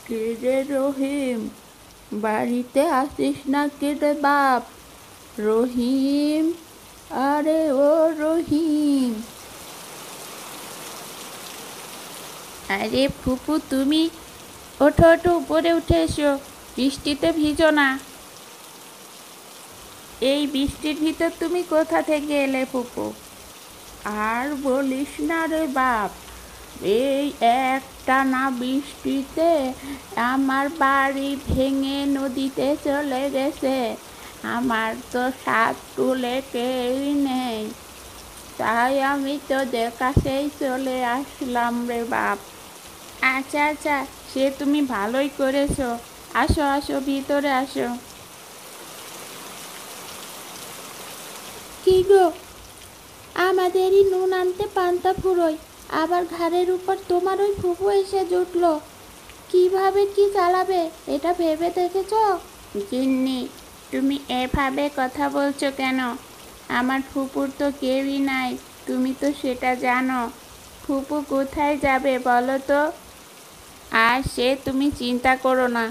কে রে রহিম, বাড়িতে আসিস না কে রে বাপ? রহিম, আরে ও রহিম। আরে ফুপু, তুমি ওঠো ওঠো, উপরে উঠে এসো, বৃষ্টিতে ভিজো না। এই বৃষ্টির ভিতর তুমি কোথা থেকে এলে ফুপু? আর বলিস না রে বাপ, এই একটানা বৃষ্টিতে আমার বাড়ি ভেঙে নদীতে চলে গেছে। আমার তো সাত তুলে কেউই নেই, তাই আমি তোদের কাছেই চলে আসলাম রে বাপ। আচ্ছা আচ্ছা, সে তুমি ভালোই করেছো। আসো আসো, ভিতরে আসো। কি গো, আমাদেরই নুন আনতে পান্তা ফুরোয়, আবার ঘাড়ের উপর তোমার ওই ফুফু এসে জুটলো। কিভাবে কি চালাবে এটা ভেবে দেখেছ? গিন্নি, তুমি এভাবে কথা বলছো কেন? আমার ফুপুর তো কেউই নাই, তুমি তো সেটা জানো। ফুপু কোথায় যাবে বলো তো? আর সে তুমি চিন্তা করো না,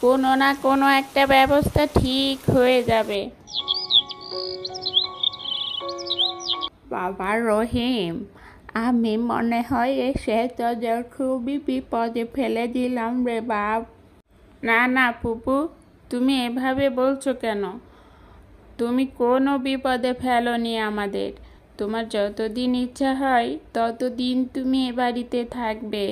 কোনো না কোনো একটা ব্যবস্থা ঠিক হয়ে যাবে। বাবা রহিম, আমি মনে হয় এসে তোদের খুবই বিপদে ফেলে দিলাম রে বাপ। না না ফুপু, তুমি এভাবে বলছো কেন? তুমি কোনো বিপদে ফেলোনি আমাদের। তোমার যতদিন ইচ্ছা হয় ততদিন তুমি এ বাড়িতে থাকবে।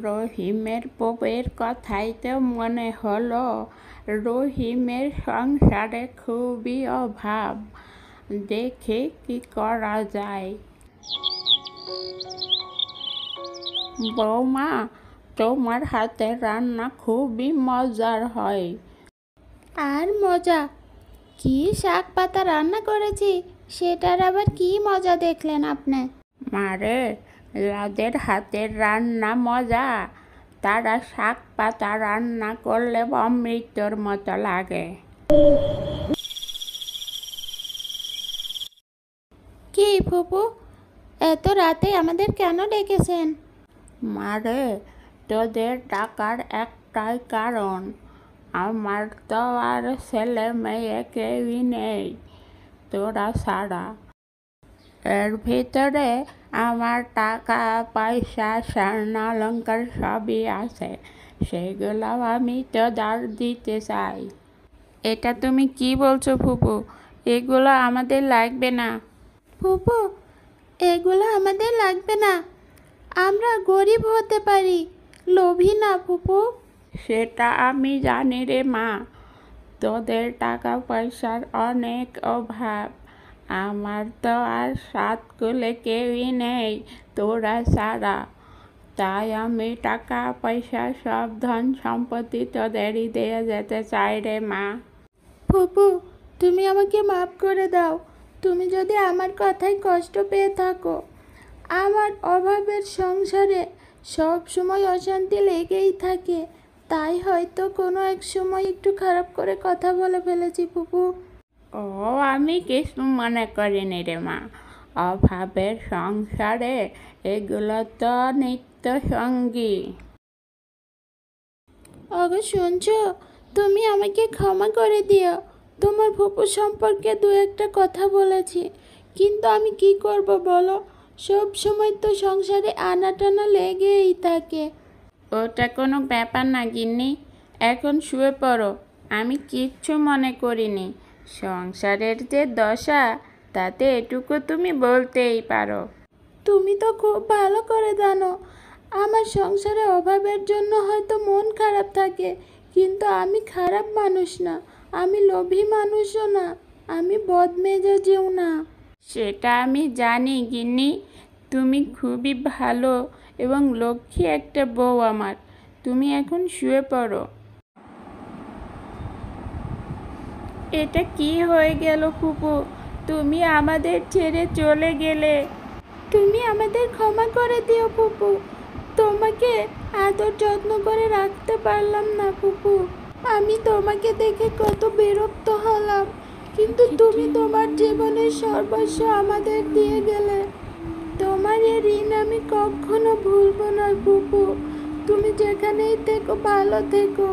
রহিমের বউয়ের কথাই তো মনে হলো। রহিমের সংসারে খুবই অভাব, দেখে কি করা যায়। বৌমা, তোমার হাতের রান্না খুবই মজার হয়। আর মজা? কি শাক পাতা রান্না করেছি, সেটার আবার কি মজা দেখলেন আপনি? মারে, যাদের হাতের রান্না মজা, তারা শাক পাতা রান্না করলে অমৃতর মতো লাগে। কি ফুপু, এত রাতে আমাদের কেন ডেকেছেন? মারে, তোদের ডাকার একটাই কারণ, আমার তো আর ছেলে মেয়ে কেউই নেই তোরা ছাড়া। এর ভিতরে আমার টাকা পয়সা স্বর্ণ অলঙ্কার সবই আছে, সেগুলো আমি তোদের দিতে চাই। এটা তুমি কি বলছো ফুপু? এগুলো আমাদের লাগবে না। ফুপু, এগুলো আমাদের লাগবে না, আমরা গরিব হতে পারি, লোভী না ফুপু। সেটা আমি জানি রে মা, তোদের টাকা পয়সার অনেক অভাব। আমার তো আর সাত কুলে কেউই নেই তোরা ছাড়া, তাই আমি টাকা পয়সা সব ধন সম্পত্তি তোদেরই দিয়ে যেতে চাই রে মা। ফুপু, তুমি আমাকে মাফ করে দাও। তুমি যদি আমার কথায় কষ্ট পেয়ে থাকো, আমার অভাবের সংসারে সব সময় অশান্তি লেগেই থাকে, তাই হয়তো কোনো এক সময় একটু খারাপ করে কথা বলে ফেলেছি ফুপু। ও, আমি কিছু মনে করিনি রে মা, অভাবের সংসারে এগুলো তো নিত্য সঙ্গী। ওগো শুনছো, তুমি আমাকে ক্ষমা করে দিও। তোমার ফুপু সম্পর্কে দু একটা কথা বলেছি, কিন্তু আমি কি করব বলো, সব সময় তো সংসারে আনাটানা লেগেই থাকে। ওটা কোনো ব্যাপার না গিন্নি, এখন শুয়ে পড়ো, আমি কিচ্ছু মনে করিনি। সংসারের যে দশা, তাতে এটুকু তুমি বলতেই পারো। তুমি তো খুব ভালো করে জানো, আমার সংসারে অভাবের জন্য হয়তো মন খারাপ থাকে, কিন্তু আমি খারাপ মানুষ না, আমি লোভী মানুষও না, আমি বদমেজাজিও না। সেটা আমি জানি গিন্নি, তুমি খুবই ভালো এবং লক্ষ্মী একটা বউ আমার। তুমি এখন শুয়ে পড়ো। এটা কি হয়ে গেল ফুপু, তুমি আমাদের ছেড়ে চলে গেলে। তুমি আমাদের ক্ষমা করে দিও ফুপু, তোমাকে আদর যত্ন করে রাখতে পারলাম না ফুপু। আমি তোমাকে দেখে কত বিরক্ত হলাম, কিন্তু তুমি তোমার জীবনের সর্বস্ব আমাদের দিয়ে গেলে। তোমার এই ঋণ আমি কখনো ভুলবো না ফুপু, তুমি যেখানেই থেকো ভালো থেকো।